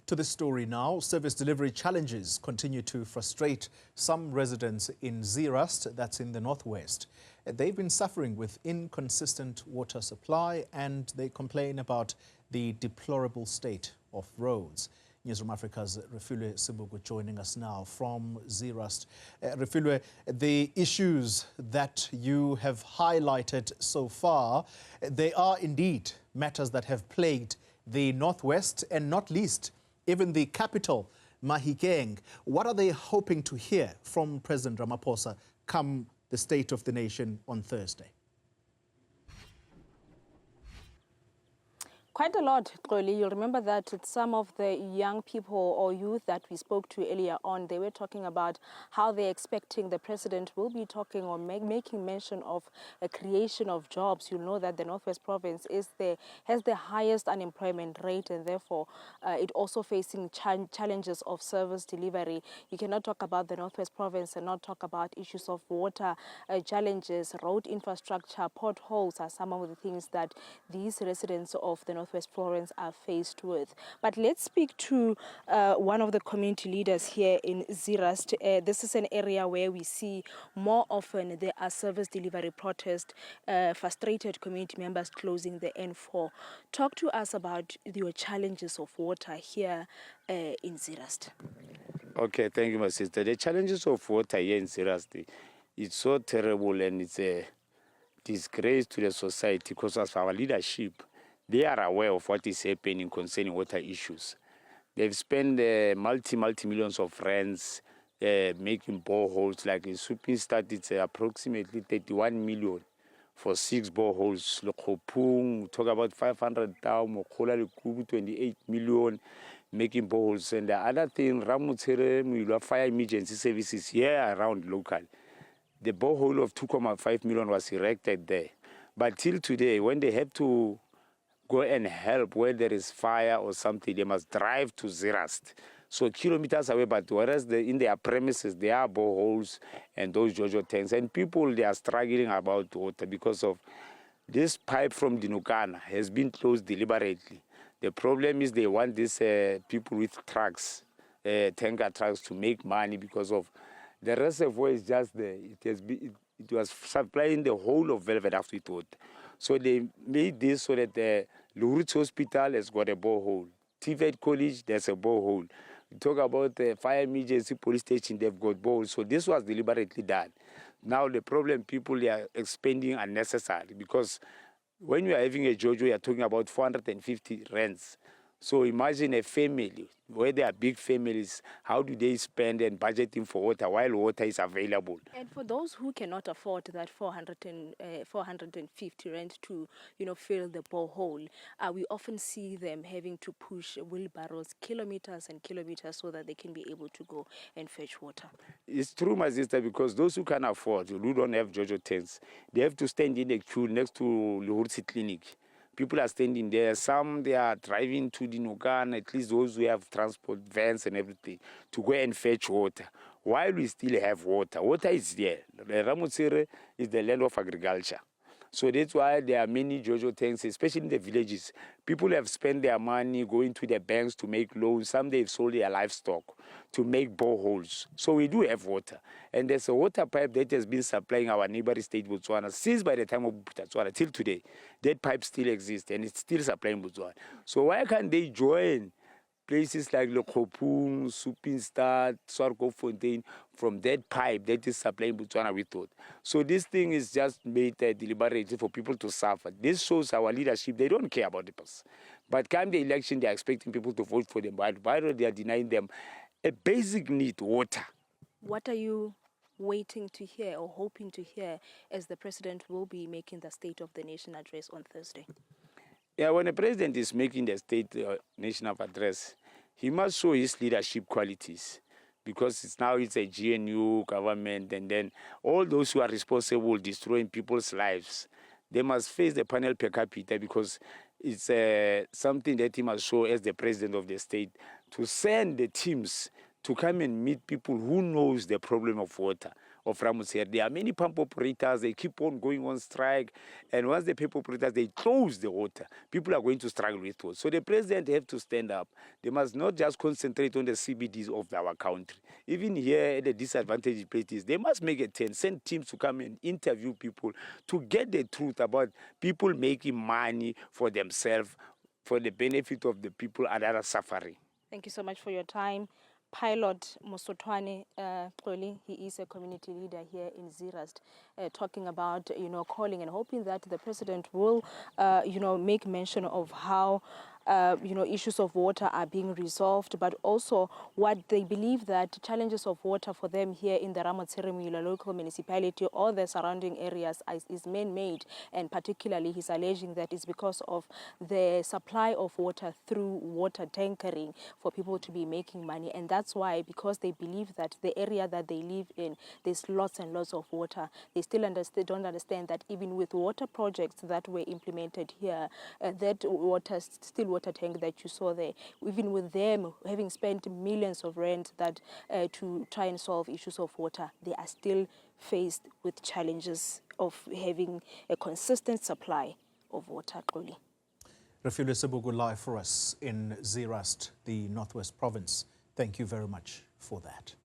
To this story now, service delivery challenges continue to frustrate some residents in Zeerust, that's in the northwest. They've been suffering with inconsistent water supply and they complain about the deplorable state of roads. Newzroom Afrika's Refiloe Seboko joining us now from Zeerust. Refiloe, the issues that you have highlighted so far, they are indeed matters that have plagued the northwest and not least even the capital, Mahikeng. What are they hoping to hear from President Ramaphosa come the State of the Nation on Thursday? Quite a lot, Xoli. You'll remember that some of the young people or youth that we spoke to earlier on, they were talking about how they're expecting the president will be talking or making mention of a creation of jobs. You'll know that the Northwest Province has the highest unemployment rate and therefore it also facing challenges of service delivery. You cannot talk about the Northwest Province and not talk about issues of water challenges, road infrastructure, potholes are some of the things that these residents of the Northwest Province are faced with. But let's speak to one of the community leaders here in Zeerust. This is an area where we see more often there are service delivery protests, frustrated community members closing the N4. Talk to us about your challenges of water here in Zeerust. Okay, thank you, my sister. The challenges of water here in Zeerust, it's so terrible and it's a disgrace to the society because as our leadership, they are aware of what is happening concerning water issues. They've spent multi-millions of rands making boreholes. Like in Supinstad, it's approximately 31 million for 6 boreholes. Lokopung, talk about 500,000, Mokola Lekubu, 28 million making boreholes. And the other thing, Ramutsere, Muila Fire Emergency Services here around local. The borehole of 2.5 million was erected there. But till today, when they have to go and help where there is fire or something, they must drive to Zeerust. So kilometers away, but whereas in their premises, there are boreholes and those JoJo tanks. And people, they are struggling about water because of this pipe from Dinukana has been closed deliberately. The problem is they want these people with trucks, tanker trucks, to make money because of the reservoir is just there. It was supplying the whole of Velvet after it water. So they made this so that the Zeerust Hospital has got a borehole. TVET College, there's a borehole. We talk about the fire emergency police station, they've got boreholes. So this was deliberately done. Now the problem, people are expending unnecessarily because when you are having a JoJo, you are talking about 450 rents. So imagine a family, where there are big families, how do they spend and budgeting for water while water is available? And for those who cannot afford that 450 rent to, fill the borehole, we often see them having to push wheelbarrows kilometers and kilometers so that they can be able to go and fetch water. It's true, my sister, because those who can afford, who don't have JoJo tents, they have to stand in a queue next to Zeerust Clinic. People are standing there. Some, they are driving to the Nugan, at least those who have transport vans and everything, to go and fetch water. While we still have water, water is there. Ramutsere is the land of agriculture. So that's why there are many JoJo tanks, especially in the villages. People have spent their money going to the banks to make loans. Some they've sold their livestock to make boreholes. So we do have water. And there's a water pipe that has been supplying our neighboring state, Botswana, since by the time of Botswana till today. That pipe still exists and it's still supplying Botswana. So why can't they join places like Lokopung, Supinstad, Swargo Fontaine, from that pipe that is supplying Botswana with water? So this thing is just made deliberately for people to suffer. This shows our leadership, they don't care about the person. But come the election, they are expecting people to vote for them. But why they are denying them a basic need, water? What are you waiting to hear or hoping to hear as the president will be making the State of the Nation address on Thursday? Yeah, when the president is making the State Nation of Address, he must show his leadership qualities because it's a GNU government, and then all those who are responsible destroying people's lives, they must face the panel per capita because it's something that he must show as the president of the state to send the teams to come and meet people who knows the problem of water of Ramotsir. There are many pump operators, they keep on going on strike, and once the pump operators, they close the water, people are going to struggle with water. So the president have to stand up. They must not just concentrate on the CBDs of our country. Even here at the disadvantaged places, they must make a turn, send teams to come and interview people to get the truth about people making money for themselves, for the benefit of the people that are suffering. Thank you so much for your time. Pilot Mosotwane Xoli, he is a community leader here in Zeerust, talking about, calling and hoping that the president will, make mention of how, issues of water are being resolved, but also what they believe that challenges of water for them here in the Ramotsir local municipality or the surrounding areas is man-made, and particularly he's alleging that it's because of the supply of water through water tankering for people to be making money, and that's why, because they believe that the area that they live in, there's lots and lots of water. They still don't understand that even with water projects that were implemented here, that still water tank that you saw there, even with them having spent millions of rand that to try and solve issues of water, they are still faced with challenges of having a consistent supply of water. Refiloe Seboko live for us in Zeerust, the Northwest Province. Thank you very much for that.